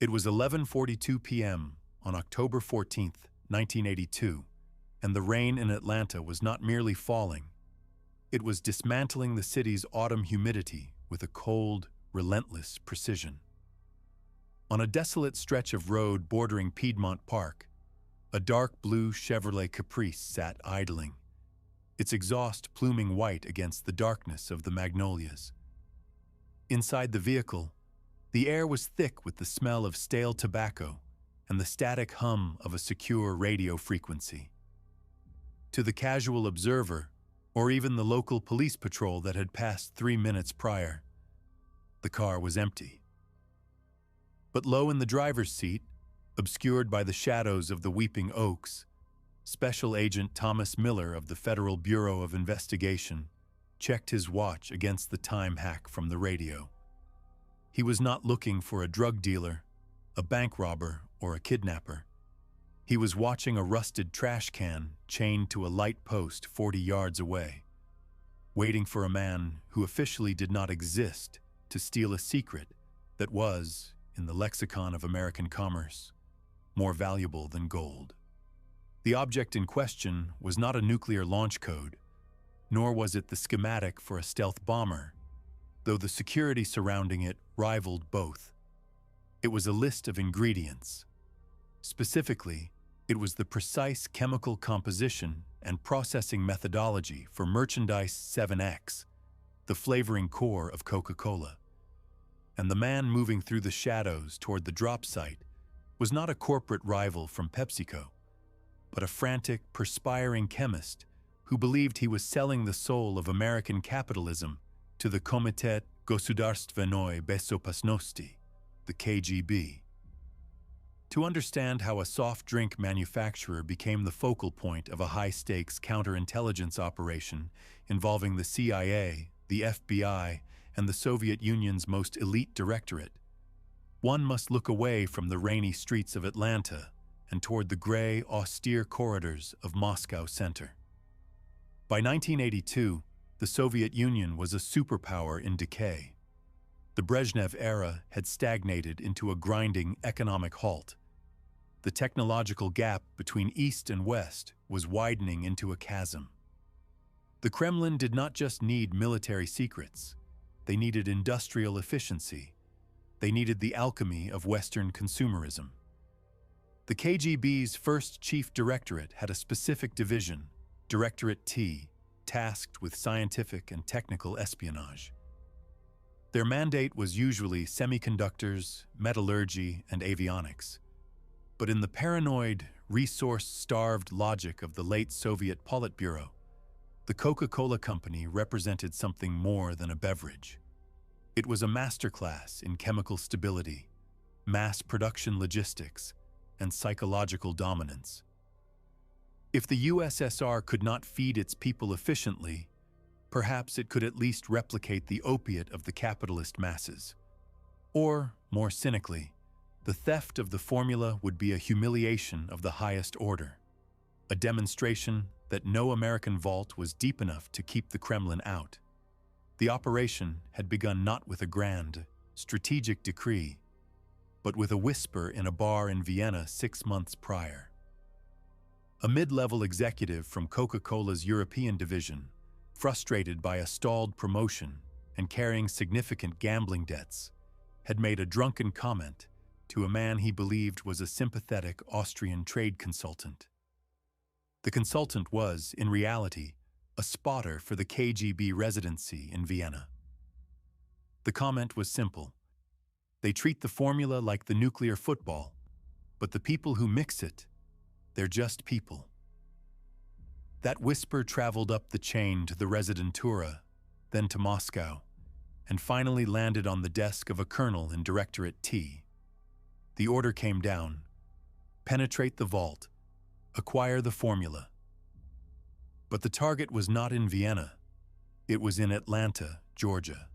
It was 11:42 p.m. on October 14, 1982, and the rain in Atlanta was not merely falling. It was dismantling the city's autumn humidity with a cold, relentless precision. On a desolate stretch of road bordering Piedmont Park, a dark blue Chevrolet Caprice sat idling, its exhaust pluming white against the darkness of the magnolias. Inside the vehicle, the air was thick with the smell of stale tobacco and the static hum of a secure radio frequency. To the casual observer, or even the local police patrol that had passed 3 minutes prior, the car was empty. But low in the driver's seat, obscured by the shadows of the weeping oaks, Special Agent Thomas Miller of the Federal Bureau of Investigation checked his watch against the time hack from the radio. He was not looking for a drug dealer, a bank robber, or a kidnapper. He was watching a rusted trash can chained to a light post 40 yards away, waiting for a man who officially did not exist to steal a secret that was, in the lexicon of American commerce, more valuable than gold. The object in question was not a nuclear launch code, nor was it the schematic for a stealth bomber, though the security surrounding it rivaled both. It was a list of ingredients. Specifically, it was the precise chemical composition and processing methodology for Merchandise 7X, the flavoring core of Coca-Cola. And the man moving through the shadows toward the drop site was not a corporate rival from PepsiCo, but a frantic, perspiring chemist who believed he was selling the soul of American capitalism to the Komitet Gosoudarstvenoi Bezopasnosti, the KGB. To understand how a soft drink manufacturer became the focal point of a high-stakes counterintelligence operation involving the CIA, the FBI, and the Soviet Union's most elite directorate, one must look away from the rainy streets of Atlanta and toward the gray, austere corridors of Moscow Center. By 1982, the Soviet Union was a superpower in decay. The Brezhnev era had stagnated into a grinding economic halt. The technological gap between East and West was widening into a chasm. The Kremlin did not just need military secrets. They needed industrial efficiency. They needed the alchemy of Western consumerism. The KGB's first chief directorate had a specific division, Directorate T, tasked with scientific and technical espionage. Their mandate was usually semiconductors, metallurgy, and avionics. But in the paranoid, resource-starved logic of the late Soviet Politburo, the Coca-Cola Company represented something more than a beverage. It was a masterclass in chemical stability, mass production logistics, and psychological dominance. If the USSR could not feed its people efficiently, perhaps it could at least replicate the opiate of the capitalist masses. Or, more cynically, the theft of the formula would be a humiliation of the highest order, a demonstration that no American vault was deep enough to keep the Kremlin out. The operation had begun not with a grand, strategic decree, but with a whisper in a bar in Vienna 6 months prior. A mid-level executive from Coca-Cola's European division, frustrated by a stalled promotion and carrying significant gambling debts, had made a drunken comment to a man he believed was a sympathetic Austrian trade consultant. The consultant was, in reality, a spotter for the KGB residency in Vienna. The comment was simple. They treat the formula like the nuclear football, but the people who mix it, they're just people. That whisper traveled up the chain to the Residentura, then to Moscow, and finally landed on the desk of a colonel in Directorate T. The order came down: penetrate the vault, acquire the formula. But the target was not in Vienna. It was in Atlanta, Georgia.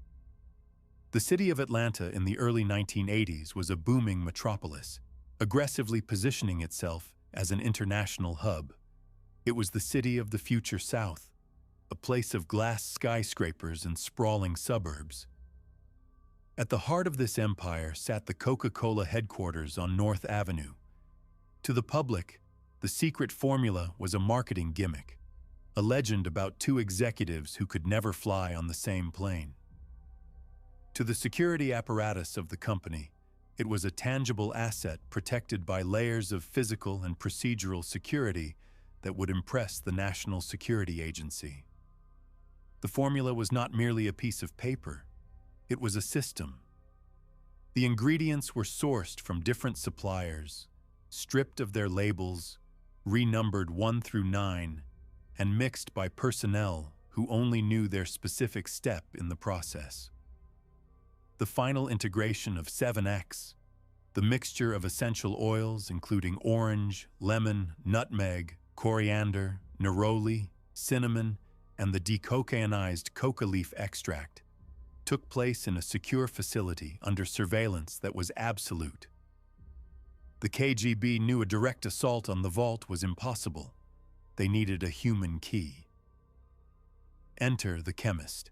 The city of Atlanta in the early 1980s was a booming metropolis, aggressively positioning itself as an international hub. It was the city of the future South, a place of glass skyscrapers and sprawling suburbs. At the heart of this empire sat the Coca-Cola headquarters on North Avenue. To the public, the secret formula was a marketing gimmick, a legend about two executives who could never fly on the same plane. To the security apparatus of the company, it was a tangible asset protected by layers of physical and procedural security that would impress the National Security Agency. The formula was not merely a piece of paper, it was a system. The ingredients were sourced from different suppliers, stripped of their labels, renumbered 1 through 9, and mixed by personnel who only knew their specific step in the process. The final integration of 7X, the mixture of essential oils including orange, lemon, nutmeg, coriander, neroli, cinnamon, and the decocainized coca leaf extract, took place in a secure facility under surveillance that was absolute. The KGB knew a direct assault on the vault was impossible. They needed a human key. Enter the chemist.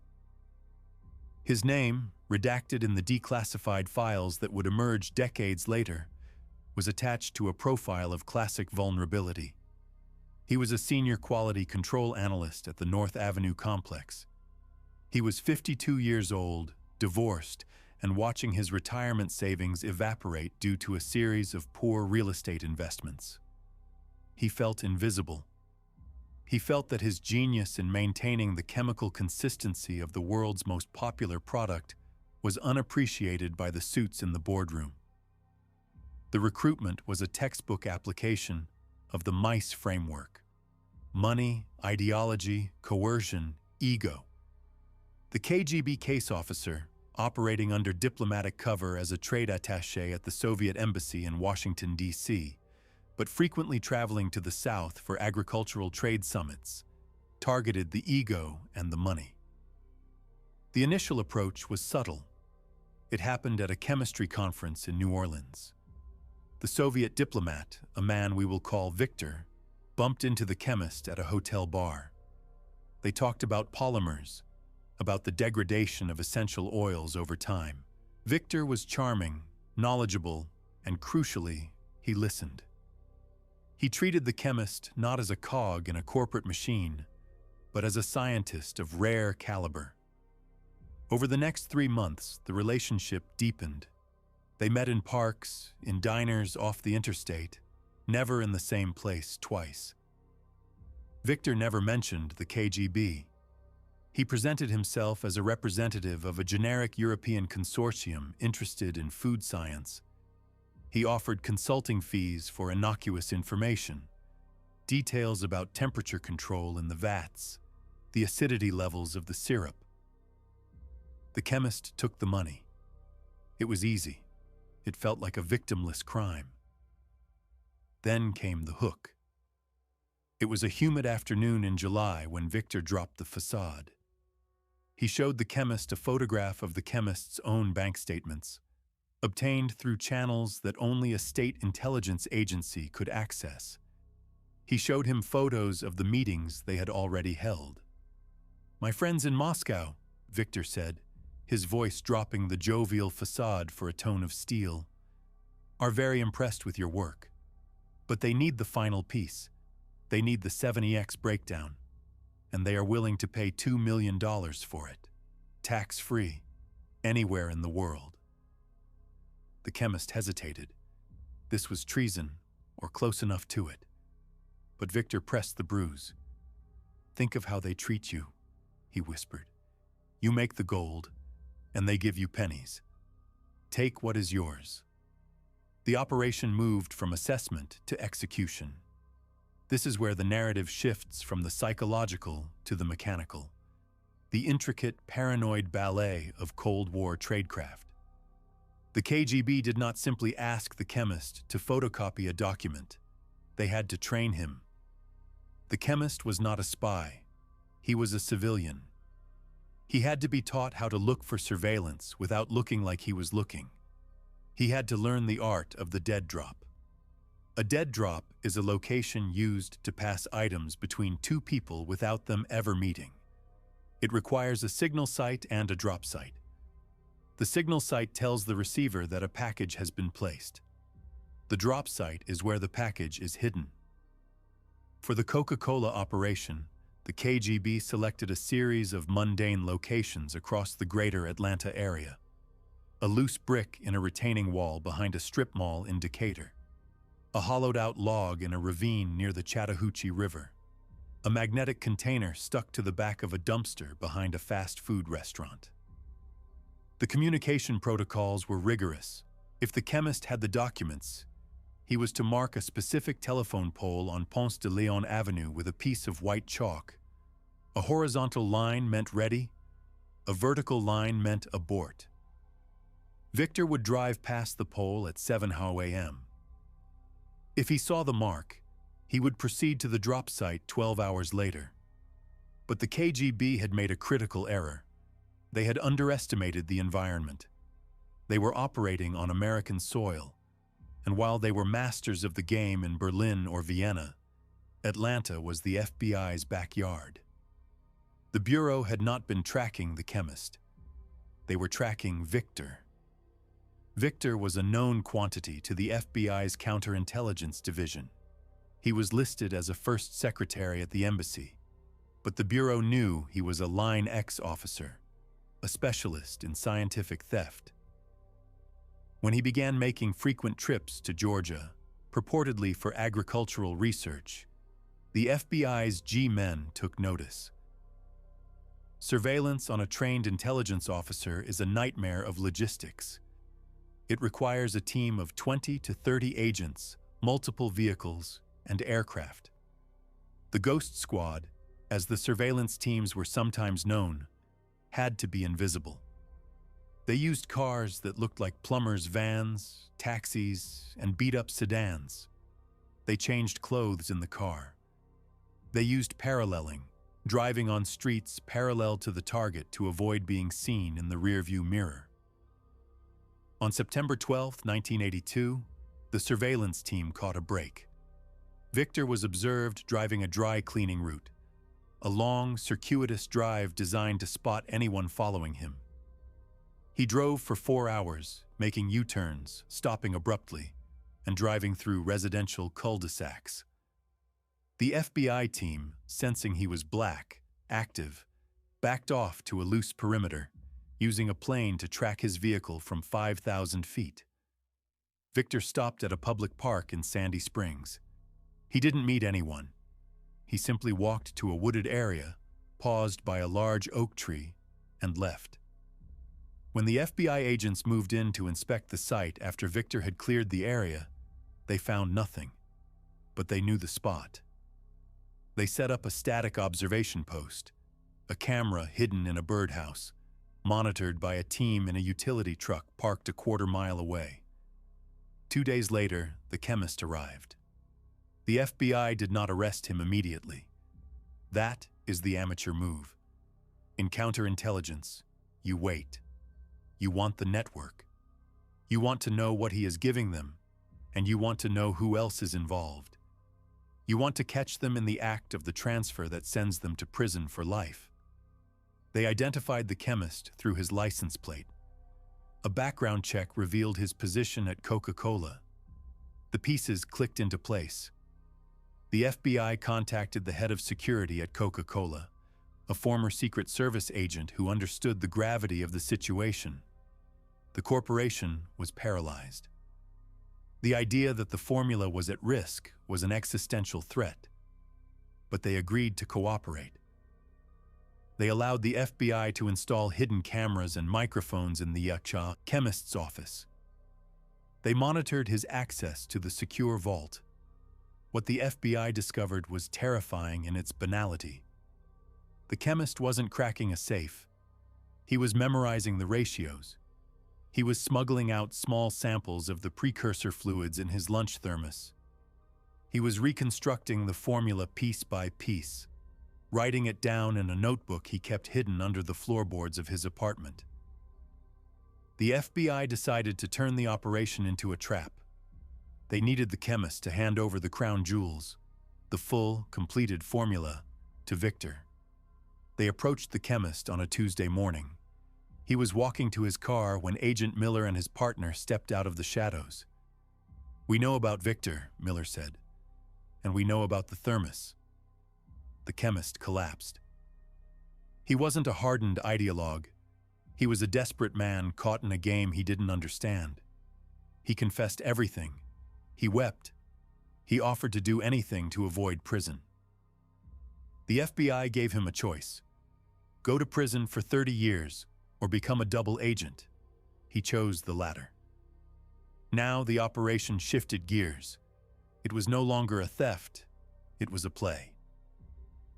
His name, redacted in the declassified files that would emerge decades later, was attached to a profile of classic vulnerability. He was a senior quality control analyst at the North Avenue complex. He was 52 years old, divorced, and watching his retirement savings evaporate due to a series of poor real estate investments. He felt invisible. He felt that his genius in maintaining the chemical consistency of the world's most popular product was unappreciated by the suits in the boardroom. The recruitment was a textbook application of the MICE framework: money, ideology, coercion, ego. The KGB case officer, operating under diplomatic cover as a trade attaché at the Soviet embassy in Washington, D.C., but frequently traveling to the South for agricultural trade summits, targeted the ego and the money. The initial approach was subtle. It happened at a chemistry conference in New Orleans. The Soviet diplomat, a man we will call Victor, bumped into the chemist at a hotel bar. They talked about polymers, about the degradation of essential oils over time. Victor was charming, knowledgeable, and crucially, he listened. He treated the chemist not as a cog in a corporate machine, but as a scientist of rare caliber. Over the next 3 months, the relationship deepened. They met in parks, in diners off the interstate, never in the same place twice. Victor never mentioned the KGB. He presented himself as a representative of a generic European consortium interested in food science. He offered consulting fees for innocuous information, details about temperature control in the vats, the acidity levels of the syrup. The chemist took the money. It was easy. It felt like a victimless crime. Then came the hook. It was a humid afternoon in July when Victor dropped the facade. He showed the chemist a photograph of the chemist's own bank statements, obtained through channels that only a state intelligence agency could access. He showed him photos of the meetings they had already held. "My friends in Moscow," Victor said, his voice dropping the jovial facade for a tone of steel, "are very impressed with your work. But they need the final piece. They need the 70X breakdown. And they are willing to pay $2 million for it, tax-free, anywhere in the world." The chemist hesitated. This was treason, or close enough to it. But Victor pressed the bruise. "Think of how they treat you," he whispered. "You make the gold, and they give you pennies. Take what is yours." The operation moved from assessment to execution. This is where the narrative shifts from the psychological to the mechanical, the intricate, paranoid ballet of Cold War tradecraft. The KGB did not simply ask the chemist to photocopy a document. They had to train him. The chemist was not a spy. He was a civilian. He had to be taught how to look for surveillance without looking like he was looking. He had to learn the art of the dead drop. A dead drop is a location used to pass items between two people without them ever meeting. It requires a signal site and a drop site. The signal site tells the receiver that a package has been placed. The drop site is where the package is hidden. For the Coca-Cola operation, the KGB selected a series of mundane locations across the greater Atlanta area. A loose brick in a retaining wall behind a strip mall in Decatur. A hollowed-out log in a ravine near the Chattahoochee River. A magnetic container stuck to the back of a dumpster behind a fast food restaurant. The communication protocols were rigorous. If the chemist had the documents, he was to mark a specific telephone pole on Ponce de Leon Avenue with a piece of white chalk. A horizontal line meant ready, a vertical line meant abort. Victor would drive past the pole at 7 a.m. If he saw the mark, he would proceed to the drop site 12 hours later. But the KGB had made a critical error. They had underestimated the environment. They were operating on American soil, and while they were masters of the game in Berlin or Vienna, Atlanta was the FBI's backyard. The Bureau had not been tracking the chemist. They were tracking Victor. Victor was a known quantity to the FBI's counterintelligence division. He was listed as a first secretary at the embassy, but the Bureau knew he was a Line X officer, a specialist in scientific theft. When he began making frequent trips to Georgia, purportedly for agricultural research, the FBI's G-men took notice. Surveillance on a trained intelligence officer is a nightmare of logistics. It requires a team of 20 to 30 agents, multiple vehicles, and aircraft. The Ghost Squad, as the surveillance teams were sometimes known, had to be invisible. They used cars that looked like plumbers' vans, taxis, and beat-up sedans. They changed clothes in the car. They used paralleling, driving on streets parallel to the target to avoid being seen in the rearview mirror. On September 12, 1982, the surveillance team caught a break. Victor was observed driving a dry cleaning route, a long, circuitous drive designed to spot anyone following him. He drove for 4 hours, making U-turns, stopping abruptly, and driving through residential cul-de-sacs. The FBI team, sensing he was black, active, backed off to a loose perimeter, using a plane to track his vehicle from 5,000 feet. Victor stopped at a public park in Sandy Springs. He didn't meet anyone. He simply walked to a wooded area, paused by a large oak tree, and left. When the FBI agents moved in to inspect the site after Victor had cleared the area, they found nothing, but they knew the spot. They set up a static observation post, a camera hidden in a birdhouse, monitored by a team in a utility truck parked a quarter-mile away. 2 days later, the chemist arrived. The FBI did not arrest him immediately. That is the amateur move. In counterintelligence, you wait. You want the network. You want to know what he is giving them, and you want to know who else is involved. You want to catch them in the act of the transfer that sends them to prison for life. They identified the chemist through his license plate. A background check revealed his position at Coca-Cola. The pieces clicked into place. The FBI contacted the head of security at Coca-Cola, a former Secret Service agent who understood the gravity of the situation. The corporation was paralyzed. The idea that the formula was at risk was an existential threat, but they agreed to cooperate. They allowed the FBI to install hidden cameras and microphones in the chemist's office. They monitored his access to the secure vault. What the FBI discovered was terrifying in its banality. The chemist wasn't cracking a safe. He was memorizing the ratios. He was smuggling out small samples of the precursor fluids in his lunch thermos. He was reconstructing the formula piece by piece, writing it down in a notebook he kept hidden under the floorboards of his apartment. The FBI decided to turn the operation into a trap. They needed the chemist to hand over the crown jewels, the full, completed formula, to Victor. They approached the chemist on a Tuesday morning. He was walking to his car when Agent Miller and his partner stepped out of the shadows. "We know about Victor," Miller said, "and we know about the thermos." The chemist collapsed. He wasn't a hardened ideologue. He was a desperate man caught in a game he didn't understand. He confessed everything. He wept. He offered to do anything to avoid prison. The FBI gave him a choice: go to prison for 30 years or become a double agent. He chose the latter. Now the operation shifted gears. It was no longer a theft, it was a play.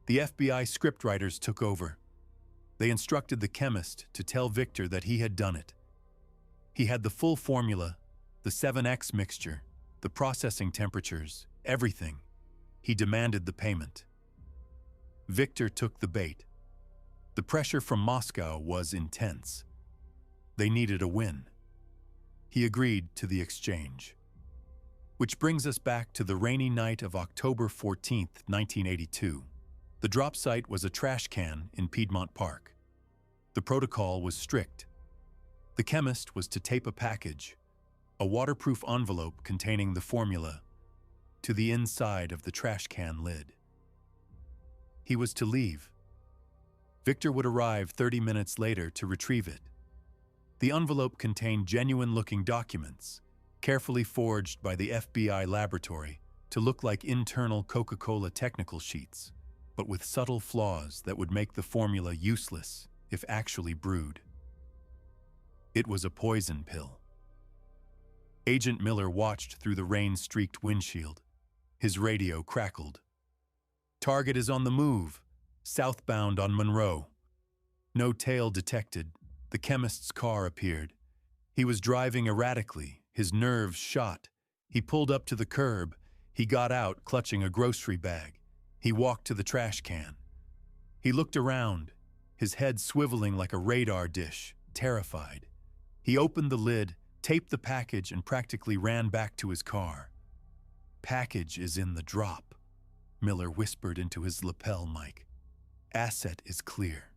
The FBI scriptwriters took over. They instructed the chemist to tell Victor that he had done it. He had the full formula, the 7X mixture, the processing temperatures, everything. He demanded the payment. Victor took the bait. The pressure from Moscow was intense. They needed a win. He agreed to the exchange. Which brings us back to the rainy night of October 14th, 1982. The drop site was a trash can in Piedmont Park. The protocol was strict. The chemist was to tape a package, a waterproof envelope containing the formula, to the inside of the trash can lid. He was to leave. Victor would arrive 30 minutes later to retrieve it. The envelope contained genuine-looking documents, carefully forged by the FBI laboratory to look like internal Coca-Cola technical sheets, but with subtle flaws that would make the formula useless if actually brewed. It was a poison pill. Agent Miller watched through the rain-streaked windshield. His radio crackled. "Target is on the move, southbound on Monroe." No tail detected. The chemist's car appeared. He was driving erratically, his nerves shot. He pulled up to the curb. He got out, clutching a grocery bag. He walked to the trash can. He looked around, his head swiveling like a radar dish, terrified. He opened the lid, taped the package, and practically ran back to his car. "Package is in the drop," Miller whispered into his lapel mic. "Asset is clear."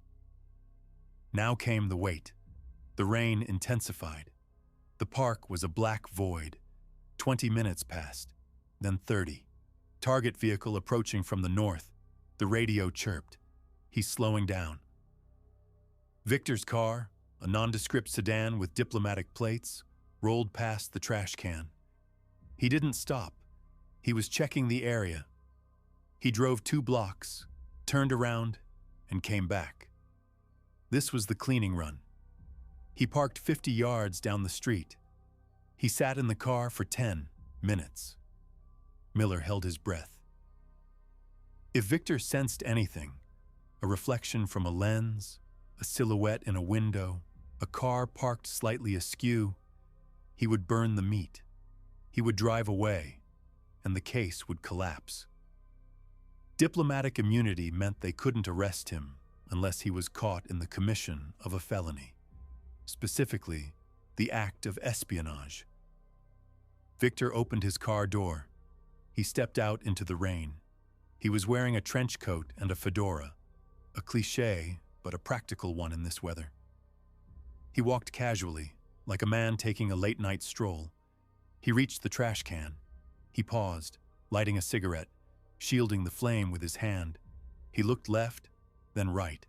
Now came the wait. The rain intensified. The park was a black void. 20 minutes passed, then 30. Target vehicle approaching from the north. The radio chirped. He's slowing down. Victor's car, a nondescript sedan with diplomatic plates, rolled past the trash can. He didn't stop. He was checking the area. He drove 2 blocks, turned around, and came back. This was the cleaning run. He parked 50 yards down the street. He sat in the car for 10 minutes. Miller held his breath. If Victor sensed anything, a reflection from a lens, a silhouette in a window, a car parked slightly askew, he would burn the meat. He would drive away, and the case would collapse. Diplomatic immunity meant they couldn't arrest him unless he was caught in the commission of a felony, specifically the act of espionage. Victor opened his car door. He stepped out into the rain. He was wearing a trench coat and a fedora, a cliché, but a practical one in this weather. He walked casually, like a man taking a late-night stroll. He reached the trash can. He paused, lighting a cigarette, shielding the flame with his hand. He looked left, then right.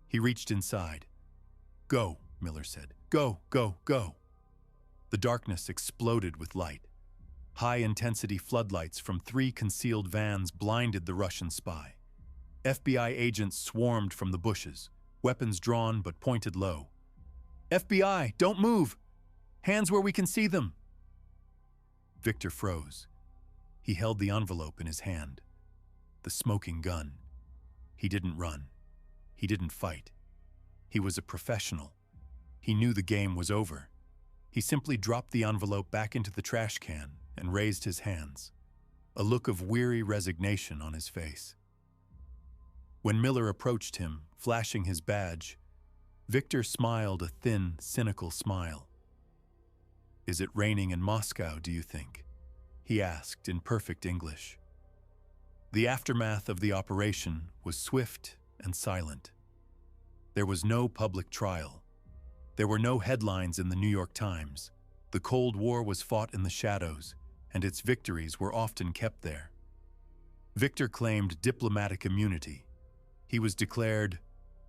He reached inside. "Go," Miller said. "Go, go, go." The darkness exploded with light. High-intensity floodlights from 3 concealed vans blinded the Russian spy. FBI agents swarmed from the bushes, weapons drawn but pointed low. "FBI, don't move! Hands where we can see them!" Victor froze. He held the envelope in his hand. The smoking gun. He didn't run. He didn't fight. He was a professional. He knew the game was over. He simply dropped the envelope back into the trash can and raised his hands, a look of weary resignation on his face. When Miller approached him, flashing his badge, Victor smiled a thin, cynical smile. "Is it raining in Moscow, do you think?" he asked in perfect English. The aftermath of the operation was swift and silent. There was no public trial. There were no headlines in the New York Times. The Cold War was fought in the shadows, and its victories were often kept there. Victor claimed diplomatic immunity. He was declared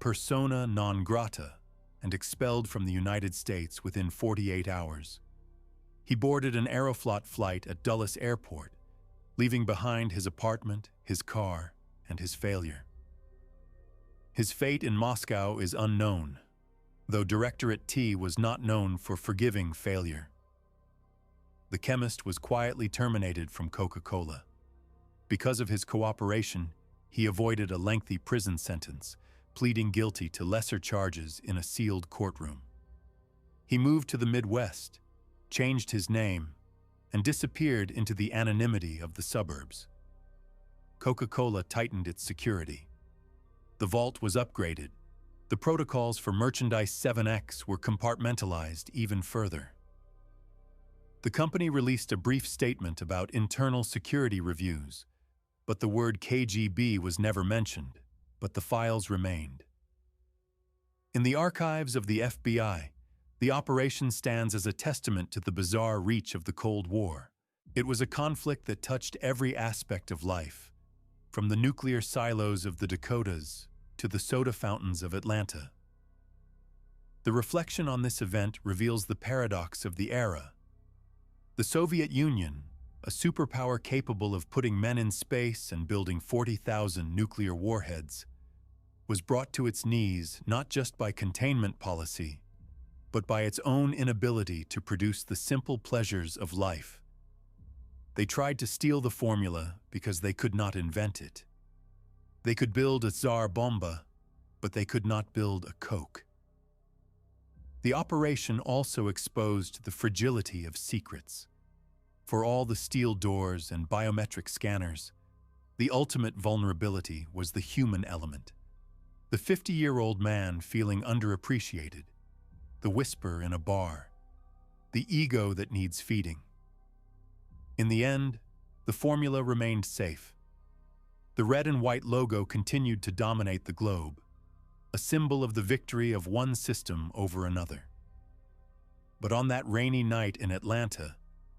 persona non grata and expelled from the United States within 48 hours. He boarded an Aeroflot flight at Dulles Airport, leaving behind his apartment, his car, and his failure. His fate in Moscow is unknown, though Directorate T was not known for forgiving failure. The chemist was quietly terminated from Coca-Cola. Because of his cooperation, he avoided a lengthy prison sentence, pleading guilty to lesser charges in a sealed courtroom. He moved to the Midwest, changed his name, and disappeared into the anonymity of the suburbs. Coca-Cola tightened its security. The vault was upgraded. The protocols for Merchandise 7X were compartmentalized even further. The company released a brief statement about internal security reviews, but the word KGB was never mentioned, but the files remained. In the archives of the FBI, the operation stands as a testament to the bizarre reach of the Cold War. It was a conflict that touched every aspect of life, from the nuclear silos of the Dakotas to the soda fountains of Atlanta. The reflection on this event reveals the paradox of the era. The Soviet Union, a superpower capable of putting men in space and building 40,000 nuclear warheads, was brought to its knees not just by containment policy, but by its own inability to produce the simple pleasures of life. They tried to steal the formula because they could not invent it. They could build a Tsar Bomba, but they could not build a Coke. The operation also exposed the fragility of secrets. For all the steel doors and biometric scanners, the ultimate vulnerability was the human element. The 50-year-old man feeling underappreciated, the whisper in a bar, the ego that needs feeding. In the end, the formula remained safe. The red and white logo continued to dominate the globe, a symbol of the victory of one system over another. But on that rainy night in Atlanta,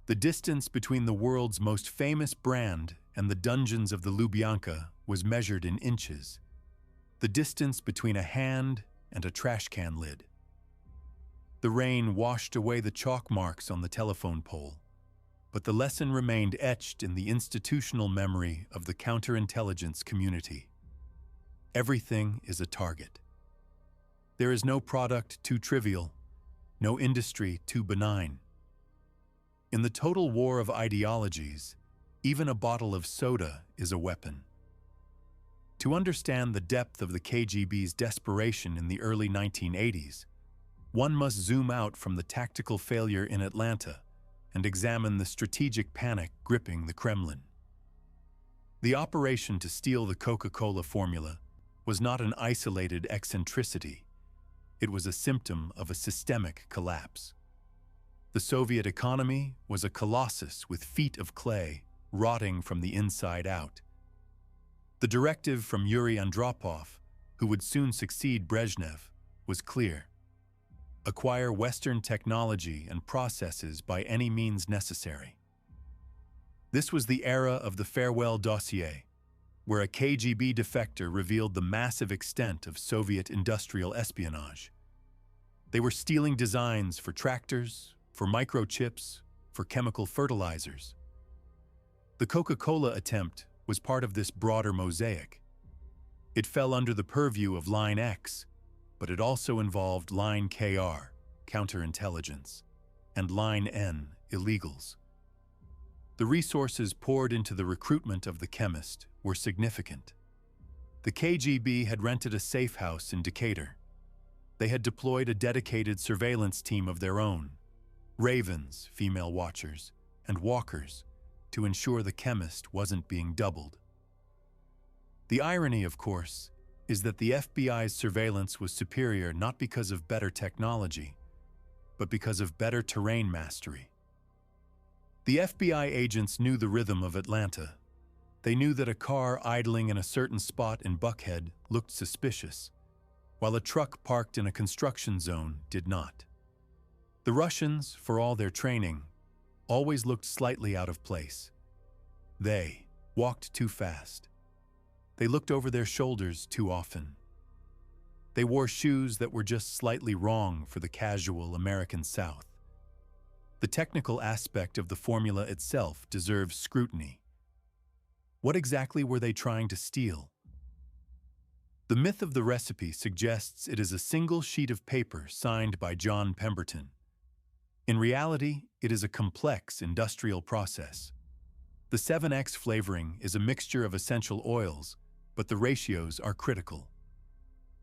the distance between the world's most famous brand and the dungeons of the Lubyanka was measured in inches. The distance between a hand and a trash can lid. The rain washed away the chalk marks on the telephone pole, but the lesson remained etched in the institutional memory of the counterintelligence community. Everything is a target. There is no product too trivial, no industry too benign. In the total war of ideologies, even a bottle of soda is a weapon. To understand the depth of the KGB's desperation in the early 1980s, one must zoom out from the tactical failure in Atlanta and examine the strategic panic gripping the Kremlin. The operation to steal the Coca-Cola formula was not an isolated eccentricity. It was a symptom of a systemic collapse. The Soviet economy was a colossus with feet of clay, rotting from the inside out. The directive from Yuri Andropov, who would soon succeed Brezhnev, was clear. Acquire Western technology and processes by any means necessary. This was the era of the farewell dossier, where a KGB defector revealed the massive extent of Soviet industrial espionage. They were stealing designs for tractors, for microchips, for chemical fertilizers. The Coca-Cola attempt was part of this broader mosaic. It fell under the purview of Line X, but it also involved Line KR, counterintelligence, and Line N, illegals. The resources poured into the recruitment of the chemist were significant. The KGB had rented a safe house in Decatur. They had deployed a dedicated surveillance team of their own, ravens, female watchers, and walkers, to ensure the chemist wasn't being doubled. The irony, of course, is that the FBI's surveillance was superior not because of better technology, but because of better terrain mastery. The FBI agents knew the rhythm of Atlanta. They knew that a car idling in a certain spot in Buckhead looked suspicious. while a truck parked in a construction zone did not. The Russians, for all their training, always looked slightly out of place. They walked too fast. They looked over their shoulders too often. They wore shoes that were just slightly wrong for the casual American South. The technical aspect of the formula itself deserves scrutiny. What exactly were they trying to steal? The myth of the recipe suggests it is a single sheet of paper signed by John Pemberton. In reality, it is a complex industrial process. The 7X flavoring is a mixture of essential oils, but the ratios are critical.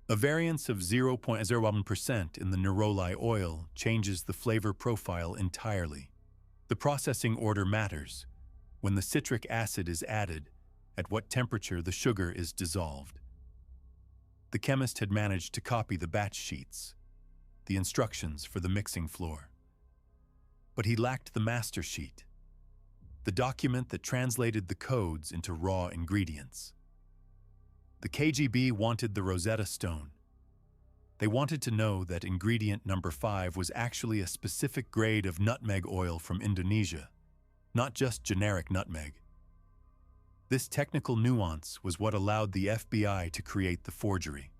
A variance of 0.01% in the neroli oil changes the flavor profile entirely. The processing order matters. When the citric acid is added, at what temperature the sugar is dissolved. The chemist had managed to copy the batch sheets, the instructions for the mixing floor. But he lacked the master sheet, the document that translated the codes into raw ingredients. The KGB wanted the Rosetta Stone. They wanted to know that ingredient number 5 was actually a specific grade of nutmeg oil from Indonesia, not just generic nutmeg. This technical nuance was what allowed the FBI to create the forgery.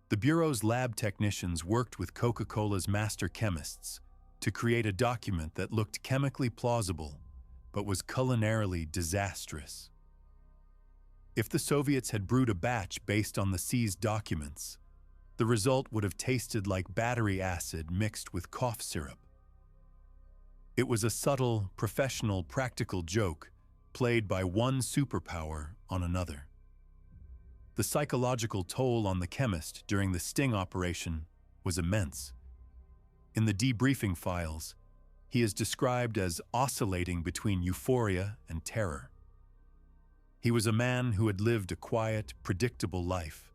The Bureau's lab technicians worked with Coca-Cola's master chemists to create a document that looked chemically plausible but was culinarily disastrous. If the Soviets had brewed a batch based on the seized documents, the result would have tasted like battery acid mixed with cough syrup. It was a subtle, professional, practical joke played by one superpower on another. The psychological toll on the chemist during the sting operation was immense. In the debriefing files, he is described as oscillating between euphoria and terror. He was a man who had lived a quiet, predictable life,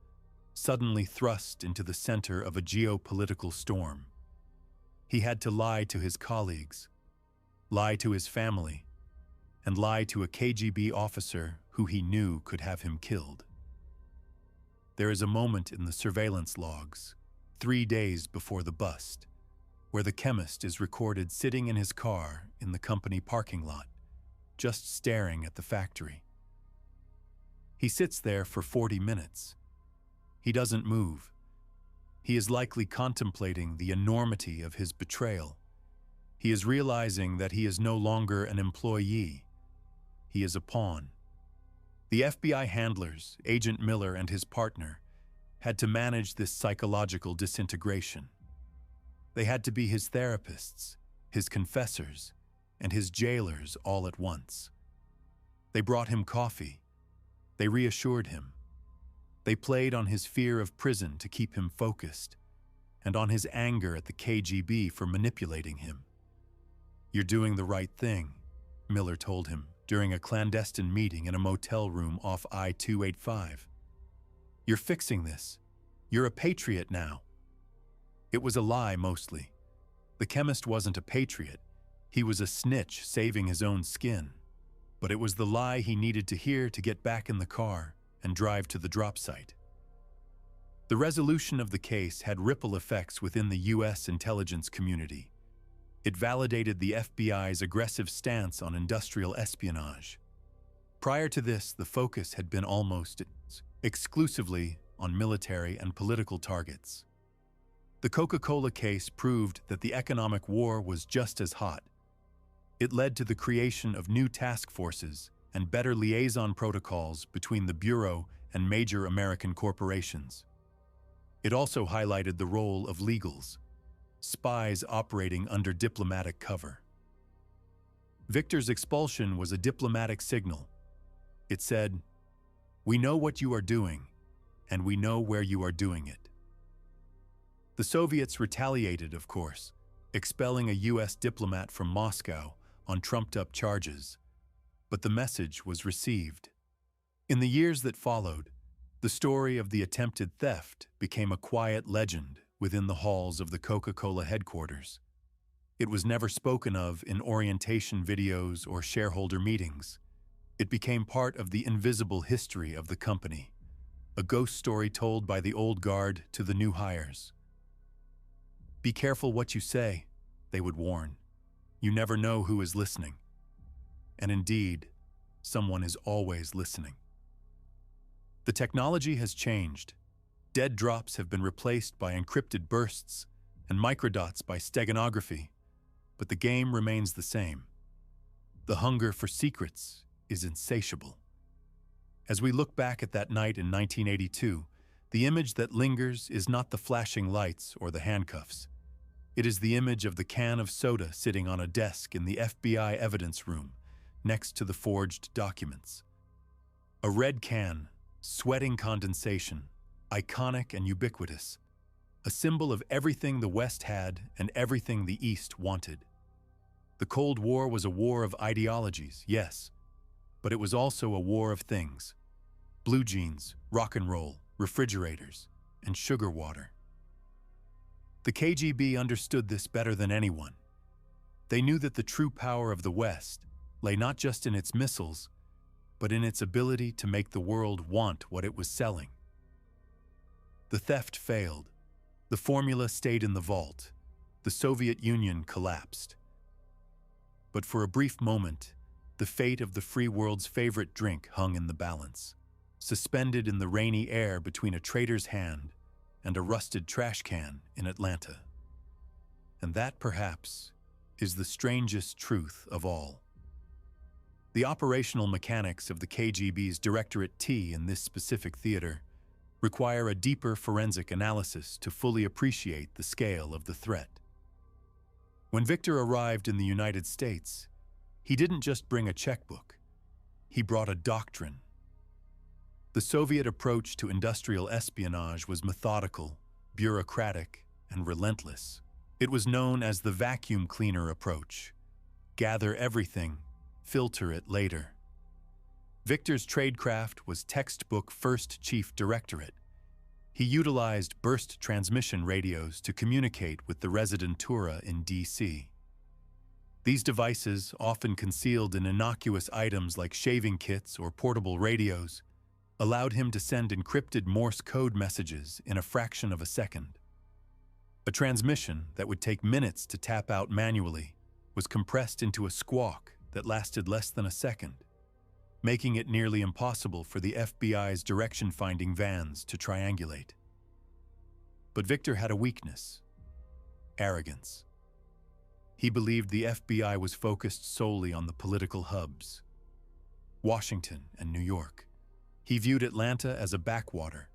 suddenly thrust into the center of a geopolitical storm. He had to lie to his colleagues, lie to his family, and lie to a KGB officer who he knew could have him killed. There is a moment in the surveillance logs, 3 days before the bust, where the chemist is recorded sitting in his car in the company parking lot, just staring at the factory. He sits there for 40 minutes. He doesn't move. He is likely contemplating the enormity of his betrayal. He is realizing that he is no longer an employee. He is a pawn. The FBI handlers, Agent Miller and his partner, had to manage this psychological disintegration. They had to be his therapists, his confessors, and his jailers all at once. They brought him coffee. They reassured him. They played on his fear of prison to keep him focused, and on his anger at the KGB for manipulating him. "You're doing the right thing," Miller told him during a clandestine meeting in a motel room off I-285. "You're fixing this. You're a patriot now." It was a lie, mostly. The chemist wasn't a patriot. He was a snitch saving his own skin. But it was the lie he needed to hear to get back in the car and drive to the drop site. The resolution of the case had ripple effects within the U.S. intelligence community. It validated the FBI's aggressive stance on industrial espionage. Prior to this, the focus had been almost exclusively on military and political targets. The Coca-Cola case proved that the economic war was just as hot. It led to the creation of new task forces and better liaison protocols between the Bureau and major American corporations. It also highlighted the role of legals, spies operating under diplomatic cover. Victor's expulsion was a diplomatic signal. It said, "We know what you are doing, and we know where you are doing it." The Soviets retaliated, of course, expelling a U.S. diplomat from Moscow on trumped-up charges, but the message was received. In the years that followed, the story of the attempted theft became a quiet legend within the halls of the Coca-Cola headquarters. It was never spoken of in orientation videos or shareholder meetings. It became part of the invisible history of the company. a ghost story told by the old guard to the new hires. "Be careful what you say," they would warn. "You never know who is listening." And indeed, someone is always listening. The technology has changed. Dead drops have been replaced by encrypted bursts and microdots by steganography, but the game remains the same. The hunger for secrets is insatiable. As we look back at that night in 1982, the image that lingers is not the flashing lights or the handcuffs. It is the image of the can of soda sitting on a desk in the FBI evidence room, next to the forged documents. A red can, sweating condensation, iconic and ubiquitous, a symbol of everything the West had and everything the East wanted. The Cold War was a war of ideologies, yes, but it was also a war of things: blue jeans, rock and roll, refrigerators, and sugar water. The KGB understood this better than anyone. They knew that the true power of the West lay not just in its missiles, but in its ability to make the world want what it was selling. The theft failed. The formula stayed in the vault. The Soviet Union collapsed. But for a brief moment, the fate of the free world's favorite drink hung in the balance, suspended in the rainy air between a trader's hand and a rusted trash can in Atlanta. And that, perhaps, is the strangest truth of all. The operational mechanics of the KGB's Directorate T in this specific theater require a deeper forensic analysis to fully appreciate the scale of the threat. When Victor arrived in the United States, he didn't just bring a checkbook, he brought a doctrine. The Soviet approach to industrial espionage was methodical, bureaucratic, and relentless. It was known as the vacuum cleaner approach: gather everything, filter it later. Victor's tradecraft was textbook First Chief Directorate. He utilized burst transmission radios to communicate with the Residentura in D.C. These devices, often concealed in innocuous items like shaving kits or portable radios, allowed him to send encrypted Morse code messages in a fraction of a second. A transmission that would take minutes to tap out manually was compressed into a squawk that lasted less than a second, making it nearly impossible for the FBI's direction-finding vans to triangulate. But Victor had a weakness: arrogance. He believed the FBI was focused solely on the political hubs, Washington and New York. He viewed Atlanta as a backwater,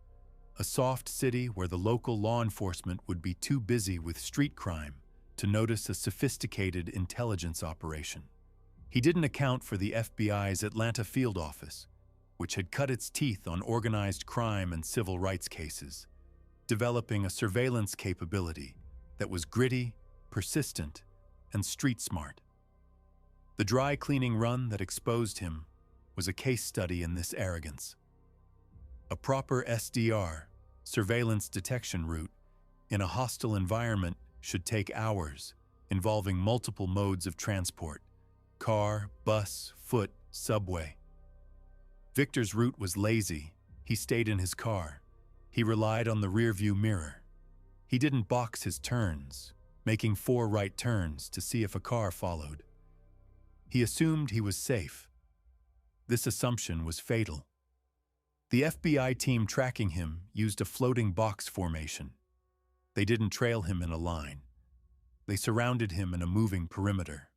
a soft city where the local law enforcement would be too busy with street crime to notice a sophisticated intelligence operation. He didn't account for the FBI's Atlanta field office, which had cut its teeth on organized crime and civil rights cases, developing a surveillance capability that was gritty, persistent, and street smart. The dry cleaning run that exposed him was a case study in this arrogance. A proper SDR, surveillance detection route, in a hostile environment should take hours, involving multiple modes of transport: car, bus, foot, subway. Victor's route was lazy. He stayed in his car. He relied on the rearview mirror. He didn't box his turns, making 4 right turns to see if a car followed. He assumed he was safe. This assumption was fatal. The FBI team tracking him used a floating box formation. They didn't trail him in a line. They surrounded him in a moving perimeter.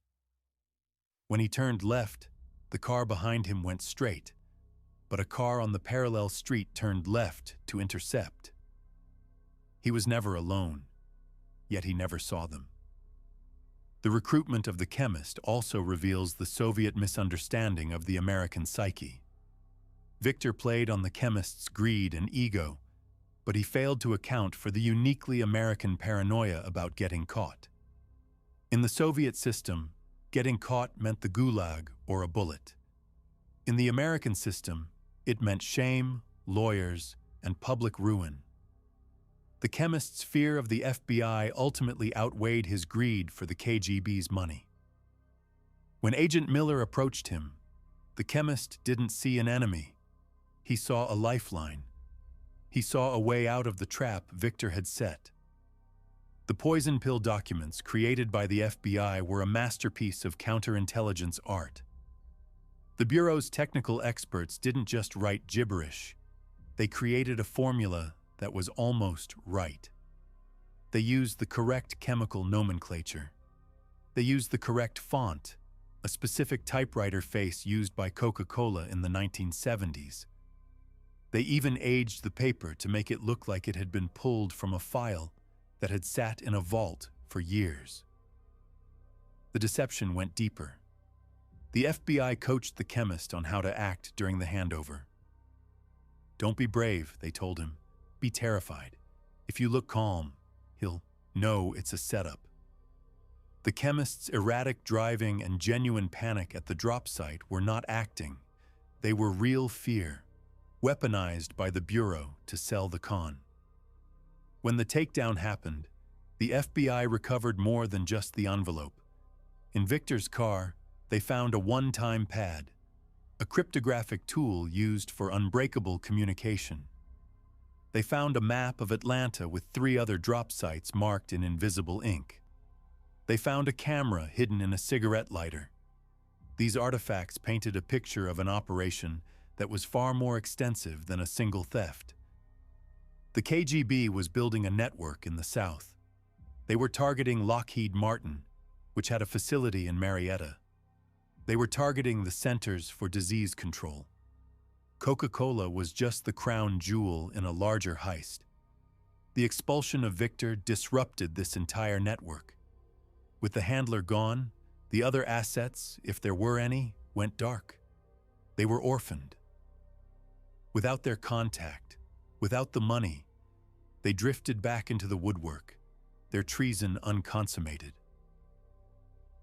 When he turned left, the car behind him went straight, but a car on the parallel street turned left to intercept. He was never alone, yet he never saw them. The recruitment of the chemist also reveals the Soviet misunderstanding of the American psyche. Victor played on the chemist's greed and ego, but he failed to account for the uniquely American paranoia about getting caught. In the Soviet system, getting caught meant the gulag or a bullet. In the American system, it meant shame, lawyers, and public ruin. The chemist's fear of the FBI ultimately outweighed his greed for the KGB's money. When Agent Miller approached him, the chemist didn't see an enemy. He saw a lifeline, He saw a way out of the trap Victor had set. The poison pill documents created by the FBI were a masterpiece of counterintelligence art. The Bureau's technical experts didn't just write gibberish. They created a formula that was almost right. They used the correct chemical nomenclature. They used the correct font, a specific typewriter face used by Coca-Cola in the 1970s. They even aged the paper to make it look like it had been pulled from a file that had sat in a vault for years. The deception went deeper. The FBI coached the chemist on how to act during the handover. "Don't be brave," they told him. "Be terrified. If you look calm, he'll know it's a setup." The chemist's erratic driving and genuine panic at the drop site were not acting. They were real fear, weaponized by the Bureau to sell the con. When the takedown happened, the FBI recovered more than just the envelope. In Victor's car, they found a one-time pad, a cryptographic tool used for unbreakable communication. They found a map of Atlanta with 3 other drop sites marked in invisible ink. They found a camera hidden in a cigarette lighter. These artifacts painted a picture of an operation that was far more extensive than a single theft. The KGB was building a network in the South. They were targeting Lockheed Martin, which had a facility in Marietta. They were targeting the Centers for Disease Control. Coca-Cola was just the crown jewel in a larger heist. The expulsion of Victor disrupted this entire network. With the handler gone, the other assets, if there were any, went dark. They were orphaned. Without their contact, without the money, they drifted back into the woodwork, their treason unconsummated.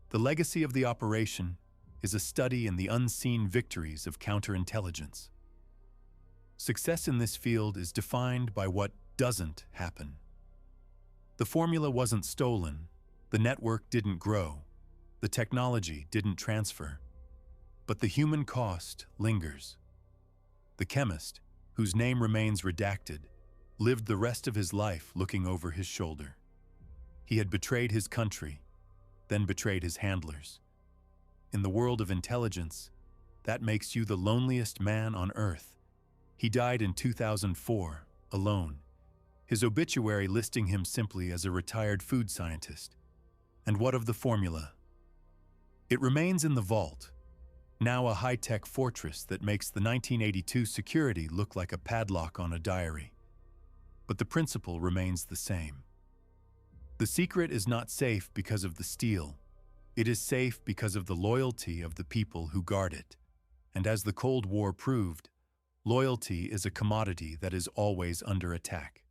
The legacy of the operation is a study in the unseen victories of counterintelligence. Success in this field is defined by what doesn't happen. The formula wasn't stolen, the network didn't grow, the technology didn't transfer, but the human cost lingers. The chemist, whose name remains redacted, lived the rest of his life looking over his shoulder. He had betrayed his country, then betrayed his handlers. In the world of intelligence, that makes you the loneliest man on earth. He died in 2004, alone, his obituary listing him simply as a retired food scientist. And what of the formula? It remains in the vault, now a high-tech fortress that makes the 1982 security look like a padlock on a diary. But the principle remains the same. The secret is not safe because of the steel. It is safe because of the loyalty of the people who guard it. And as the Cold War proved, loyalty is a commodity that is always under attack.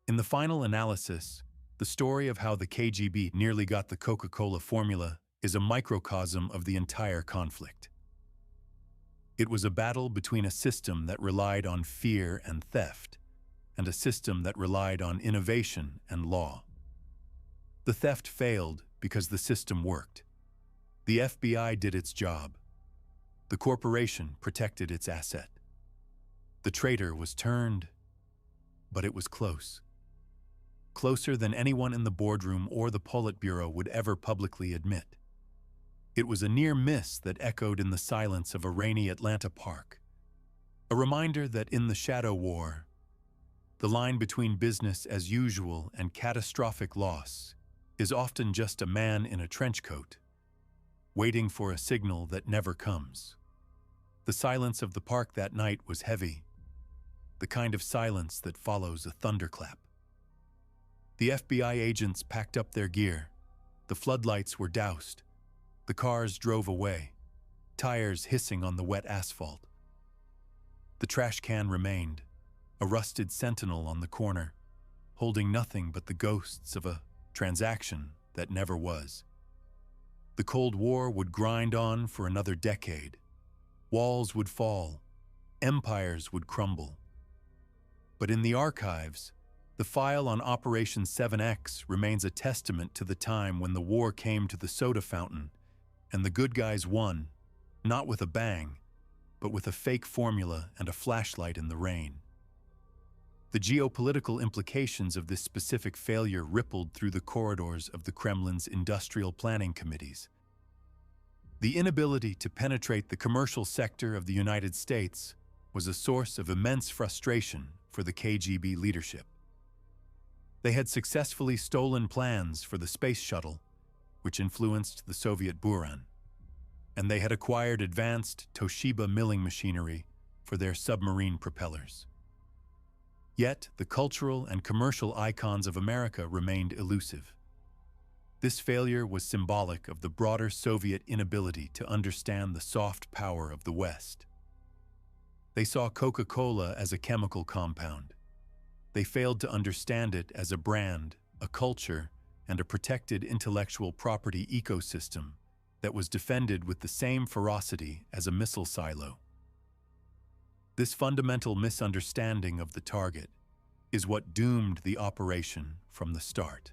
In the final analysis, the story of how the KGB nearly got the Coca-Cola formula is a microcosm of the entire conflict. It was a battle between a system that relied on fear and theft, and a system that relied on innovation and law. The theft failed because the system worked. The FBI did its job. The corporation protected its asset. The traitor was turned, but it was close. Closer than anyone in the boardroom or the Politburo would ever publicly admit. It was a near miss that echoed in the silence of a rainy Atlanta park. A reminder that in the shadow war, the line between business as usual and catastrophic loss is often just a man in a trench coat, waiting for a signal that never comes. The silence of the park that night was heavy, the kind of silence that follows a thunderclap. The FBI agents packed up their gear. The floodlights were doused. The cars drove away, tires hissing on the wet asphalt. The trash can remained, a rusted sentinel on the corner, holding nothing but the ghosts of a transaction that never was. The Cold War would grind on for another decade. Walls would fall, empires would crumble. But in the archives, the file on Operation 7X remains a testament to the time when the war came to the soda fountain and the good guys won, not with a bang, but with a fake formula and a flashlight in the rain. The geopolitical implications of this specific failure rippled through the corridors of the Kremlin's industrial planning committees. The inability to penetrate the commercial sector of the United States was a source of immense frustration for the KGB leadership. They had successfully stolen plans for the space shuttle, which influenced the Soviet Buran, and they had acquired advanced Toshiba milling machinery for their submarine propellers. Yet, the cultural and commercial icons of America remained elusive. This failure was symbolic of the broader Soviet inability to understand the soft power of the West. They saw Coca-Cola as a chemical compound. They failed to understand it as a brand, a culture, and a protected intellectual property ecosystem that was defended with the same ferocity as a missile silo. This fundamental misunderstanding of the target is what doomed the operation from the start.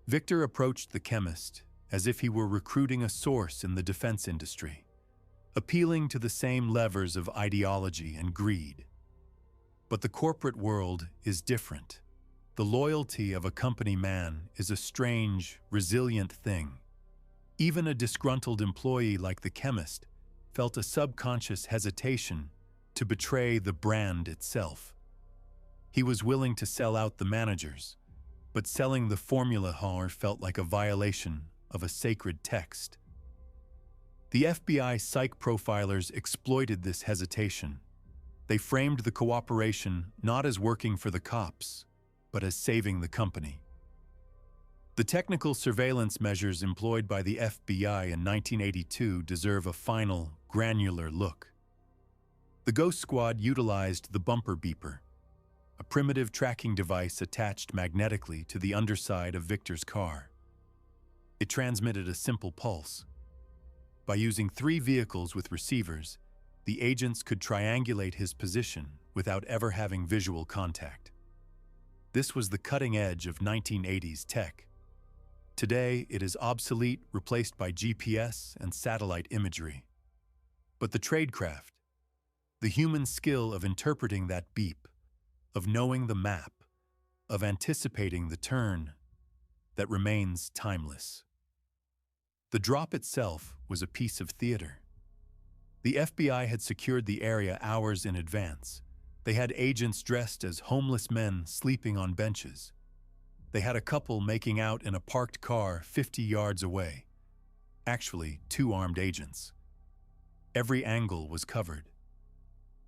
Victor approached the chemist as if he were recruiting a source in the defense industry, appealing to the same levers of ideology and greed. But the corporate world is different. The loyalty of a company man is a strange, resilient thing. Even a disgruntled employee like the chemist felt a subconscious hesitation to betray the brand itself. He was willing to sell out the managers, but selling the formula felt like a violation of a sacred text. The FBI psych profilers exploited this hesitation. They framed the cooperation not as working for the cops, but as saving the company. The technical surveillance measures employed by the FBI in 1982 deserve a final, granular look. The Ghost Squad utilized the bumper beeper, a primitive tracking device attached magnetically to the underside of Victor's car. It transmitted a simple pulse. By using 3 vehicles with receivers, the agents could triangulate his position without ever having visual contact. This was the cutting edge of 1980s tech. Today, it is obsolete, replaced by GPS and satellite imagery. But the tradecraft, the human skill of interpreting that beep, of knowing the map, of anticipating the turn, that remains timeless. The drop itself was a piece of theater. The FBI had secured the area hours in advance. They had agents dressed as homeless men sleeping on benches. They had a couple making out in a parked car 50 yards away. Actually, 2 armed agents. Every angle was covered.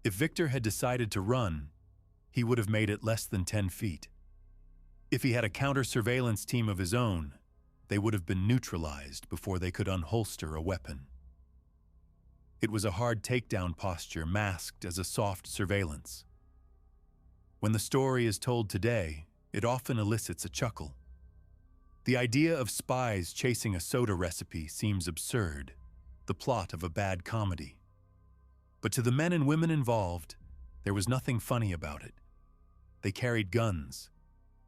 If Victor had decided to run, he would have made it less than 10 feet. If he had a counter-surveillance team of his own, they would have been neutralized before they could unholster a weapon. It was a hard takedown posture masked as a soft surveillance. When the story is told today, it often elicits a chuckle. The idea of spies chasing a soda recipe seems absurd, the plot of a bad comedy. But to the men and women involved, there was nothing funny about it. They carried guns.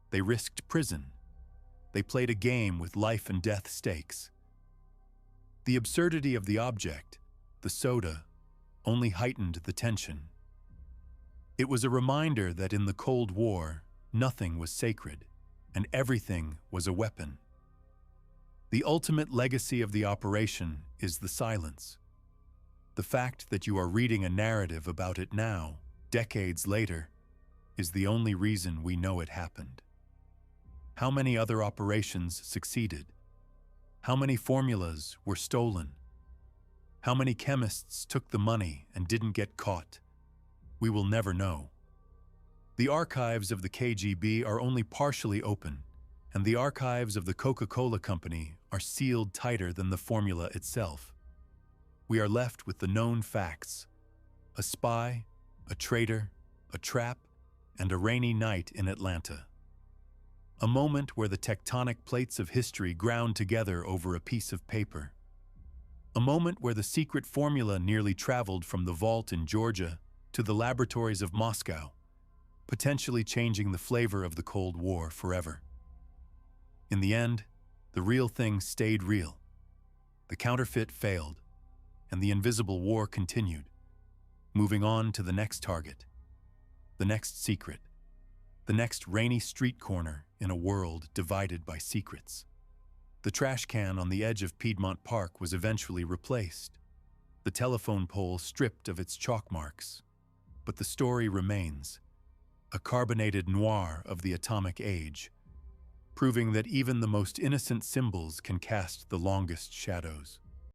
They risked prison. They played a game with life and death stakes. The absurdity of the object, the soda, only heightened the tension. It was a reminder that in the Cold War, nothing was sacred, and everything was a weapon. The ultimate legacy of the operation is the silence. The fact that you are reading a narrative about it now, decades later, is the only reason we know it happened. How many other operations succeeded? How many formulas were stolen? How many chemists took the money and didn't get caught? We will never know. The archives of the KGB are only partially open, and the archives of the Coca-Cola Company are sealed tighter than the formula itself. We are left with the known facts: a spy, a traitor, a trap, and a rainy night in Atlanta. A moment where the tectonic plates of history ground together over a piece of paper. A moment where the secret formula nearly traveled from the vault in Georgia to the laboratories of Moscow, potentially changing the flavor of the Cold War forever. In the end, the real thing stayed real. The counterfeit failed, and the invisible war continued, moving on to the next target. the next secret, the next rainy street corner in a world divided by secrets. The trash can on the edge of Piedmont Park was eventually replaced, the telephone pole stripped of its chalk marks. But the story remains, a carbonated noir of the atomic age, proving that even the most innocent symbols can cast the longest shadows.